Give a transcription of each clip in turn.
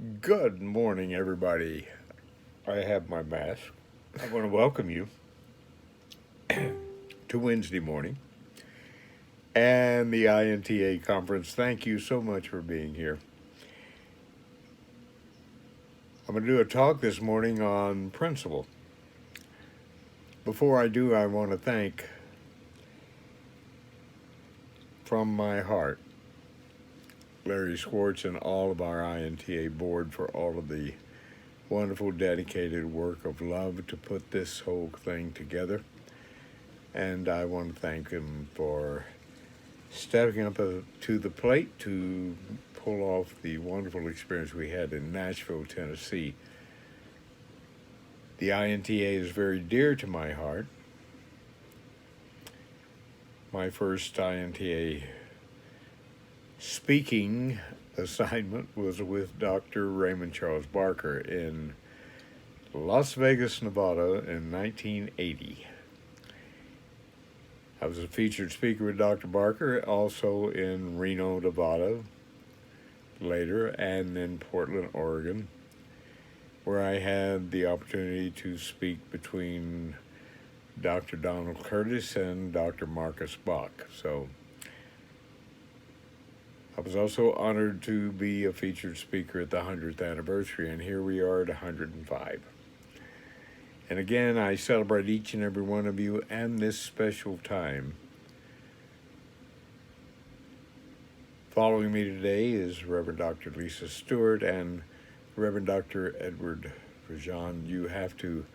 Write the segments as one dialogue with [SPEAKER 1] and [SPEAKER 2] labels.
[SPEAKER 1] Good morning, everybody. I have my mask. I want to welcome you to Wednesday morning and the INTA conference. Thank you so much for being here. I'm going to do a talk this morning on principle. Before I do, I want to thank from my heart Larry Schwartz and all of our INTA board for all of the wonderful, dedicated work of love to put this whole thing together. And I want to thank him for stepping up to the plate to pull off the wonderful experience we had in Nashville, Tennessee. The INTA is very dear to my heart. My first INTA speaking assignment was with Dr. Raymond Charles Barker in Las Vegas, Nevada in 1980. I was a featured speaker with Dr. Barker, also in Reno, Nevada, later, and in Portland, Oregon, where I had the opportunity to speak between Dr. Donald Curtis and Dr. Marcus Bach. So I was also honored to be a featured speaker at the 100th anniversary, and here we are at 105. And again, I celebrate each and every one of you and this special time. Following me today is Reverend Dr. Lisa Stewart and Reverend Dr. Edward Rajan. You have to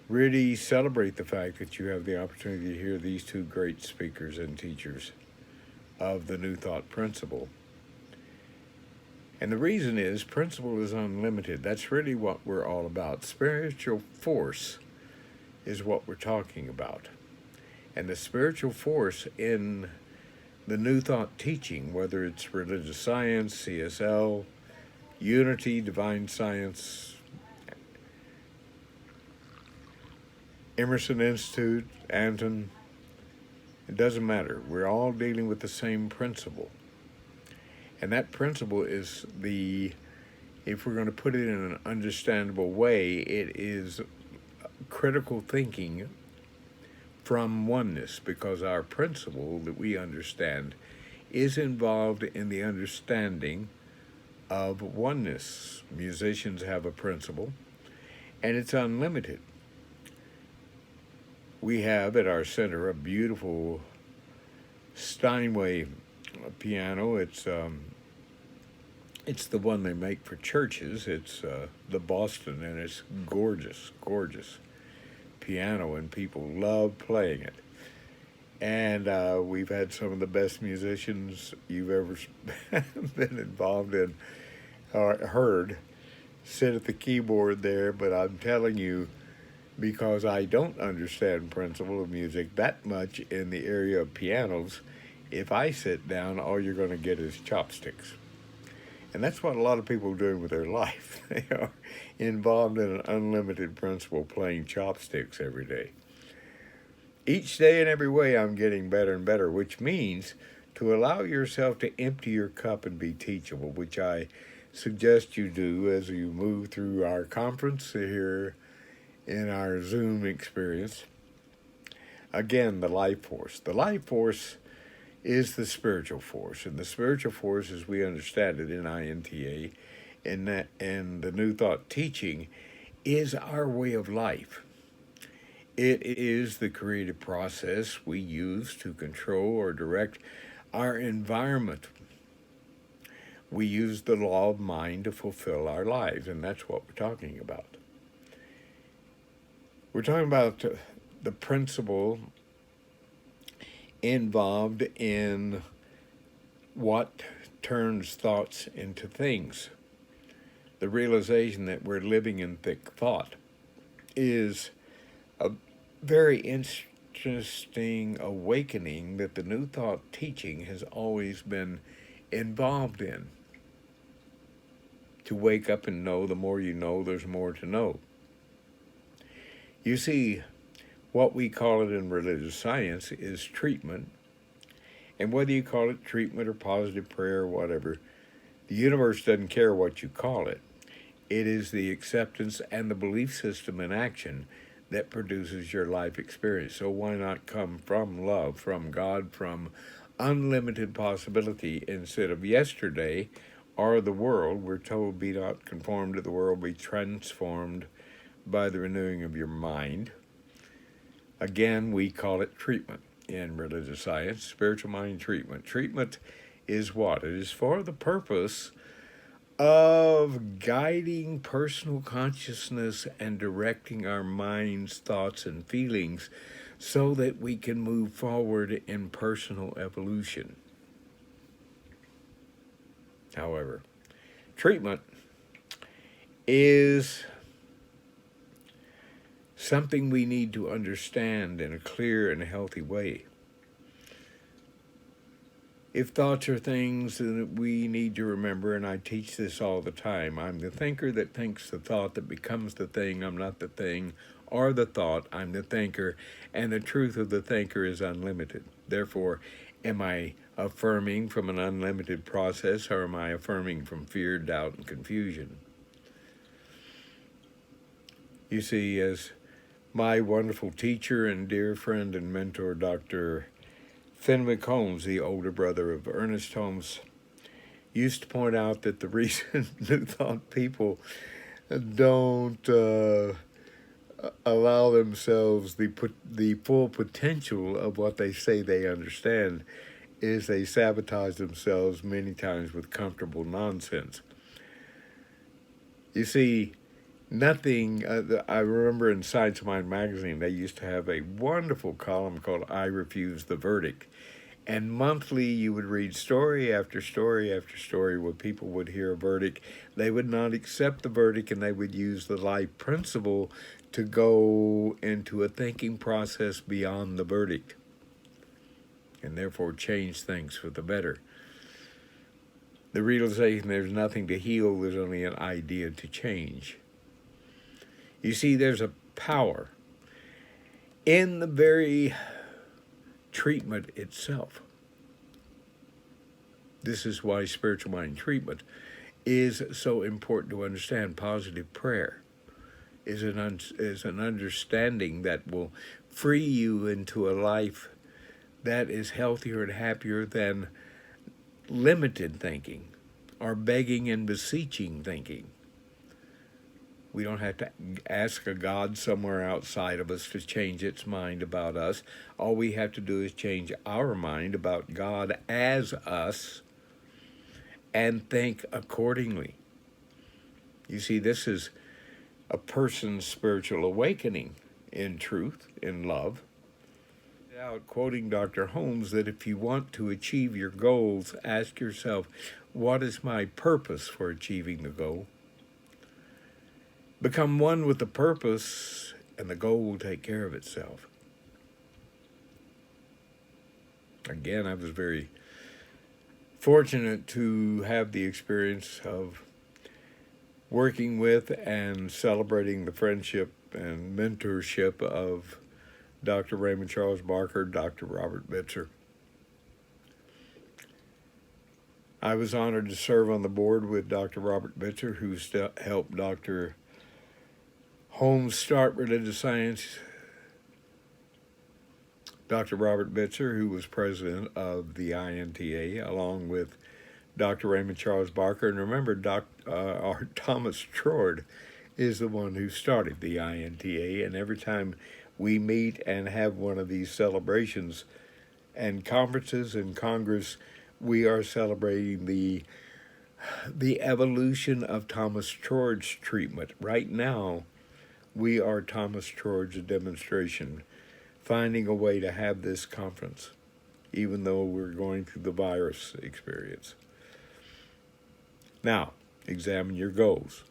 [SPEAKER 1] really celebrate the fact that you have the opportunity to hear these two great speakers and teachers of the New Thought Principle. And the reason is principle is unlimited. That's really what we're all about. Spiritual force is what we're talking about. And the spiritual force in the New Thought teaching, whether it's religious science, CSL, unity, divine science, Emerson Institute, Anton, it doesn't matter. We're all dealing with the same principle. And that principle is if we're going to put it in an understandable way, it is critical thinking from oneness, because our principle that we understand is involved in the understanding of oneness. Musicians have a principle, and it's unlimited. We have at our center a beautiful Steinway piano. It's the one they make for churches. It's the Boston, and it's gorgeous, gorgeous piano, and people love playing it. And we've had some of the best musicians you've ever been involved in or heard sit at the keyboard there. But I'm telling you, because I don't understand principle of music that much in the area of pianos, if I sit down, all you're going to get is chopsticks. And that's what a lot of people are doing with their life. They are involved in an unlimited principle, playing chopsticks every day. Each day and every way, I'm getting better and better, which means to allow yourself to empty your cup and be teachable, which I suggest you do as you move through our conference here in our Zoom experience. Again, the life force. The life force is the spiritual force, and the spiritual force, as we understand it in INTA and the New Thought teaching, is our way of life. It is the creative process we use to control or direct our environment. We use the law of mind to fulfill our lives, and that's what we're talking about. We're talking about the principle involved in what turns thoughts into things. The realization that we're living in thick thought is a very interesting awakening that the New Thought teaching has always been involved in. To wake up and know, the more you know, there's more to know. You see, what we call it in religious science is treatment. And whether you call it treatment or positive prayer or whatever, the universe doesn't care what you call it. It is the acceptance and the belief system in action that produces your life experience. So why not come from love, from God, from unlimited possibility instead of yesterday or the world? We're told, be not conformed to the world, be transformed by the renewing of your mind. Again, we call it treatment in religious science, spiritual mind treatment. Treatment is what? It is for the purpose of guiding personal consciousness and directing our minds, thoughts, and feelings so that we can move forward in personal evolution. However, treatment is something we need to understand in a clear and healthy way. If thoughts are things that we need to remember, and I teach this all the time, I'm the thinker that thinks the thought that becomes the thing. I'm not the thing or the thought. I'm the thinker, and the truth of the thinker is unlimited. Therefore, am I affirming from an unlimited process, or am I affirming from fear, doubt, and confusion? You see, as my wonderful teacher and dear friend and mentor, Dr. Fenwick Holmes, the older brother of Ernest Holmes, used to point out that the reason New Thought people don't allow themselves the full potential of what they say they understand is they sabotage themselves many times with comfortable nonsense. You see, nothing, I remember in Science of Mind magazine, they used to have a wonderful column called I Refuse the Verdict. And monthly you would read story after story after story where people would hear a verdict. They would not accept the verdict, and they would use the life principle to go into a thinking process beyond the verdict, and therefore change things for the better. The realization there's nothing to heal, there's only an idea to change. You see, there's a power in the very treatment itself. This is why spiritual mind treatment is so important to understand. Positive prayer is an understanding that will free you into a life that is healthier and happier than limited thinking or begging and beseeching thinking. We don't have to ask a God somewhere outside of us to change its mind about us. All we have to do is change our mind about God as us and think accordingly. You see, this is a person's spiritual awakening in truth, in love. Out quoting Dr. Holmes, that if you want to achieve your goals, ask yourself, what is my purpose for achieving the goal? Become one with the purpose, and the goal will take care of itself. Again, I was very fortunate to have the experience of working with and celebrating the friendship and mentorship of Dr. Raymond Charles Barker, Dr. Robert Bitzer. I was honored to serve on the board with Dr. Robert Bitzer, who helped Dr. Holmes start religious science. Dr. Robert Bitzer, who was president of the INTA, along with Dr. Raymond Charles Barker. And remember, Thomas Troard is the one who started the INTA. And every time we meet and have one of these celebrations and conferences and Congress, we are celebrating the evolution of Thomas Troard's treatment. Right now, we are Thomas Troard's demonstration, finding a way to have this conference, even though we're going through the virus experience. Now, examine your goals.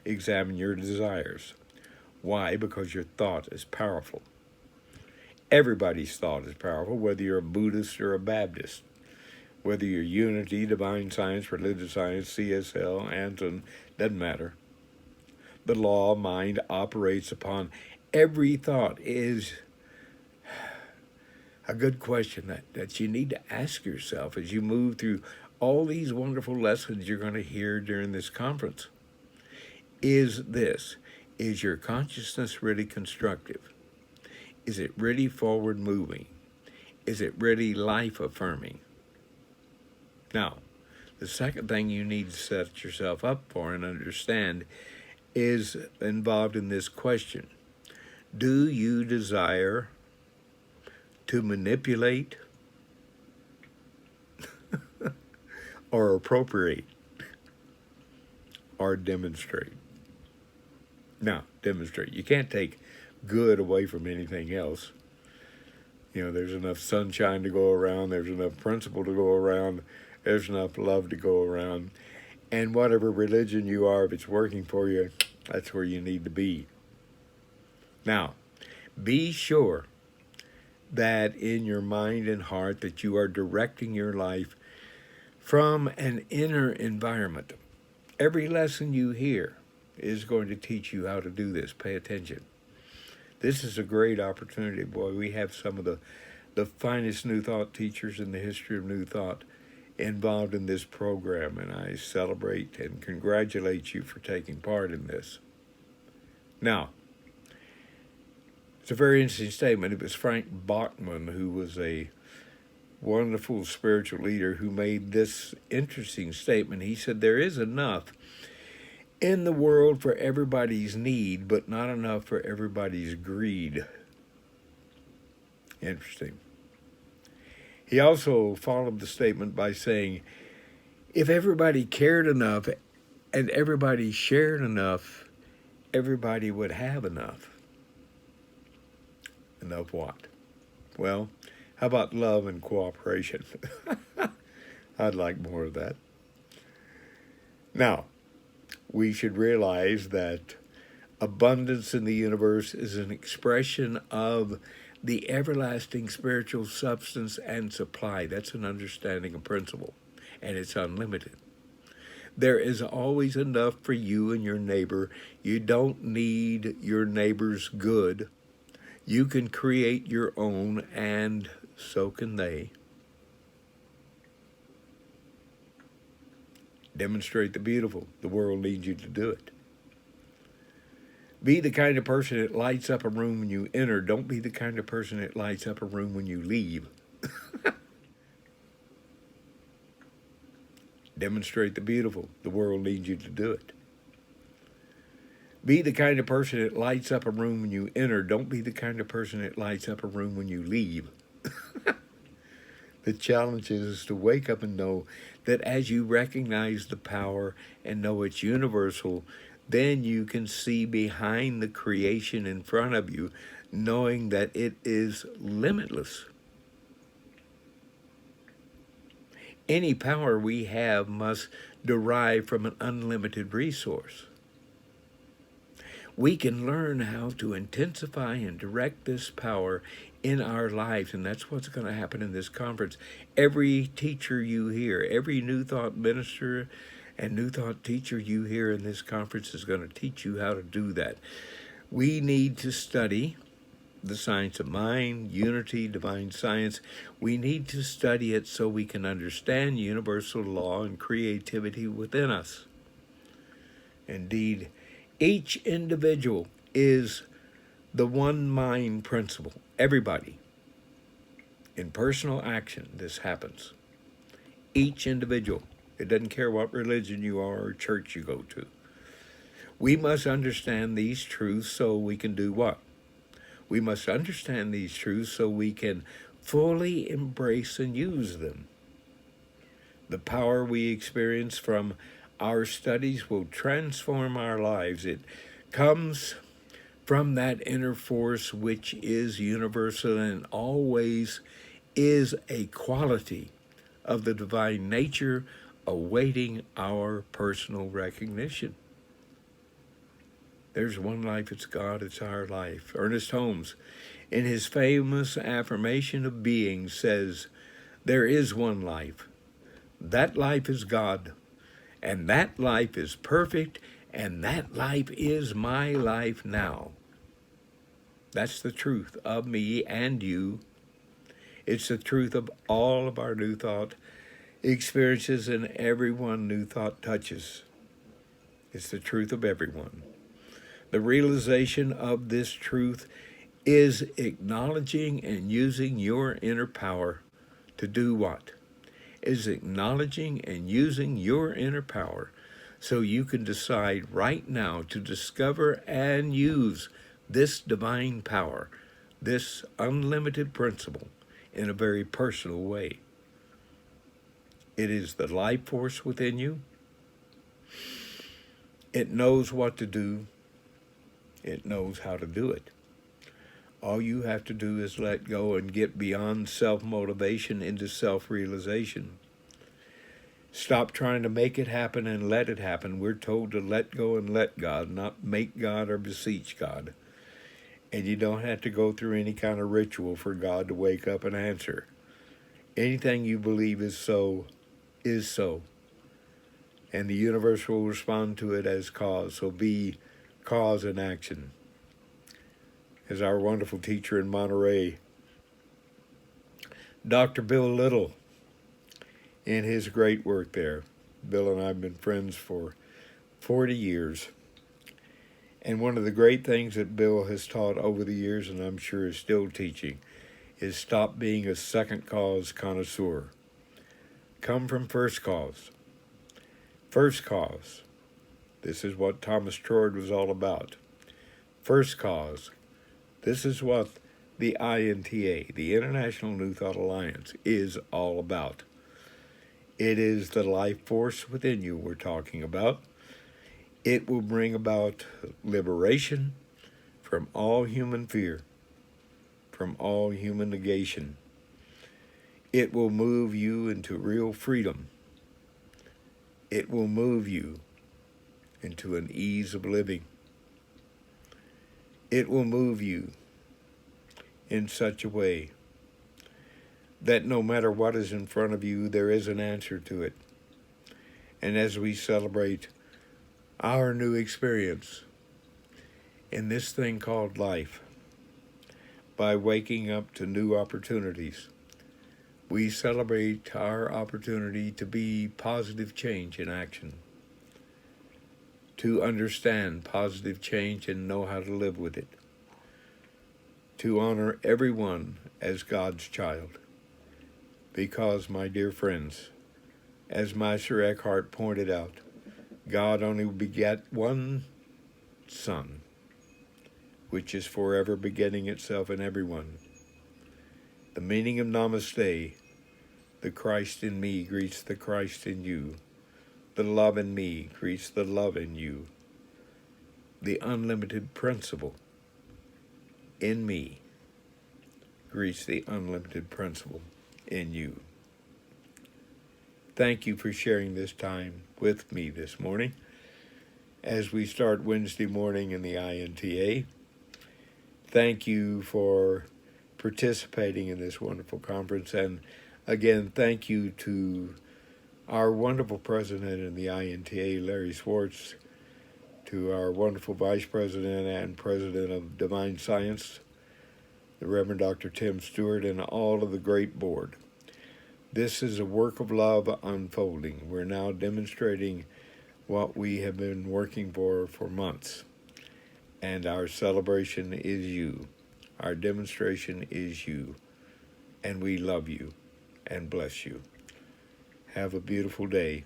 [SPEAKER 1] Examine your desires. Why? Because your thought is powerful. Everybody's thought is powerful, whether you're a Buddhist or a Baptist, whether you're Unity, Divine Science, Religious Science, CSL, Anton, doesn't matter. The law of mind operates upon every thought. Is a good question that you need to ask yourself as you move through all these wonderful lessons you're going to hear during this conference. is this. Is your consciousness really constructive? Is it really forward moving? Is it really life affirming? Now, the second thing you need to set yourself up for and understand is involved in this question. Do you desire to manipulate or appropriate or demonstrate? Now, demonstrate. You can't take good away from anything else. You know, there's enough sunshine to go around. There's enough principle to go around. There's enough love to go around. And whatever religion you are, if it's working for you, that's where you need to be. Now, be sure that in your mind and heart that you are directing your life from an inner environment. Every lesson you hear is going to teach you how to do this. Pay attention. This is a great opportunity. Boy, we have some of the finest New Thought teachers in the history of New Thought involved in this program, and I celebrate and congratulate you for taking part in this. Now, it's a very interesting statement. It was Frank Bachman, who was a wonderful spiritual leader, who made this interesting statement. He said, there is enough in the world for everybody's need, but not enough for everybody's greed. Interesting. He also followed the statement by saying, if everybody cared enough and everybody shared enough, everybody would have enough. Enough what? Well, how about love and cooperation? I'd like more of that. Now, we should realize that abundance in the universe is an expression of the everlasting spiritual substance and supply. That's an understanding of principle, and it's unlimited. There is always enough for you and your neighbor. You don't need your neighbor's good. You can create your own, and so can they. Demonstrate the beautiful. The world needs you to do it. Be the kind of person that lights up a room when you enter. Don't be the kind of person that lights up a room when you leave. Demonstrate the beautiful. The world needs you to do it. Be the kind of person that lights up a room when you enter. Don't be the kind of person that lights up a room when you leave. The challenge is to wake up and know that as you recognize the power and know it's universal, then you can see behind the creation in front of you, knowing that it is limitless. Any power we have must derive from an unlimited resource. We can learn how to intensify and direct this power in our lives, and that's what's going to happen in this conference. Every teacher you hear, every New Thought minister and New Thought teacher you hear in this conference is going to teach you how to do that. We need to study the science of mind, unity, divine science. We need to study it so we can understand universal law and creativity within us. Indeed, each individual is the one mind principle. Everybody. In personal action, this happens. Each individual. It doesn't care what religion you are or church you go to. We must understand these truths so we can do what? We must understand these truths so we can fully embrace and use them. The power we experience from our studies will transform our lives. It comes from that inner force which is universal and always is a quality of the divine nature awaiting our personal recognition. There's one life, it's God, it's our life. Ernest Holmes, in his famous affirmation of being, says, there is one life. That life is God, and that life is perfect, and that life is my life now. That's the truth of me and you. It's the truth of all of our New Thought experiences and everyone New Thought touches. It's the truth of everyone. The realization of this truth is acknowledging and using your inner power to do what? Is acknowledging and using your inner power so you can decide right now to discover and use this divine power, this unlimited principle, in a very personal way. It is the life force within you. It knows what to do. It knows how to do it. All you have to do is let go and get beyond self-motivation into self-realization. Stop trying to make it happen and let it happen. We're told to let go and let God, not make God or beseech God. And you don't have to go through any kind of ritual for God to wake up and answer. Anything you believe is so, is so. And the universe will respond to it as cause. So be cause and action. As our wonderful teacher in Monterey, Dr. Bill Little, in his great work there. Bill and I have been friends for 40 years. And one of the great things that Bill has taught over the years, and I'm sure is still teaching, is stop being a second cause connoisseur. Come from first cause. First cause. This is what Thomas Trord was all about. First cause. This is what the INTA, the International New Thought Alliance, is all about. It is the life force within you we're talking about. It will bring about liberation from all human fear, from all human negation. It will move you into real freedom. It will move you into an ease of living. It will move you in such a way that no matter what is in front of you, there is an answer to it. And as we celebrate our new experience in this thing called life, by waking up to new opportunities, we celebrate our opportunity to be positive change in action, to understand positive change and know how to live with it, to honor everyone as God's child. Because, my dear friends, as Master Eckhart pointed out, God only begat one Son, which is forever begetting itself in everyone. The meaning of Namaste, the Christ in me greets the Christ in you. The love in me greets the love in you. The unlimited principle in me greets the unlimited principle in you. Thank you for sharing this time with me this morning as we start Wednesday morning in the INTA. Thank you for participating in this wonderful conference, and again, thank you to our wonderful president in the INTA, Larry Swartz, to our wonderful vice president and president of Divine Science, the Reverend Dr. Tim Stewart, and all of the great board. This is a work of love unfolding. We're now demonstrating what we have been working for months. And our celebration is you. Our demonstration is you. And we love you and bless you. Have a beautiful day.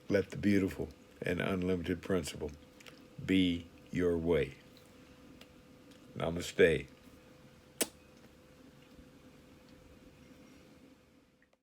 [SPEAKER 1] Let the beautiful and unlimited principle be your way. Namaste.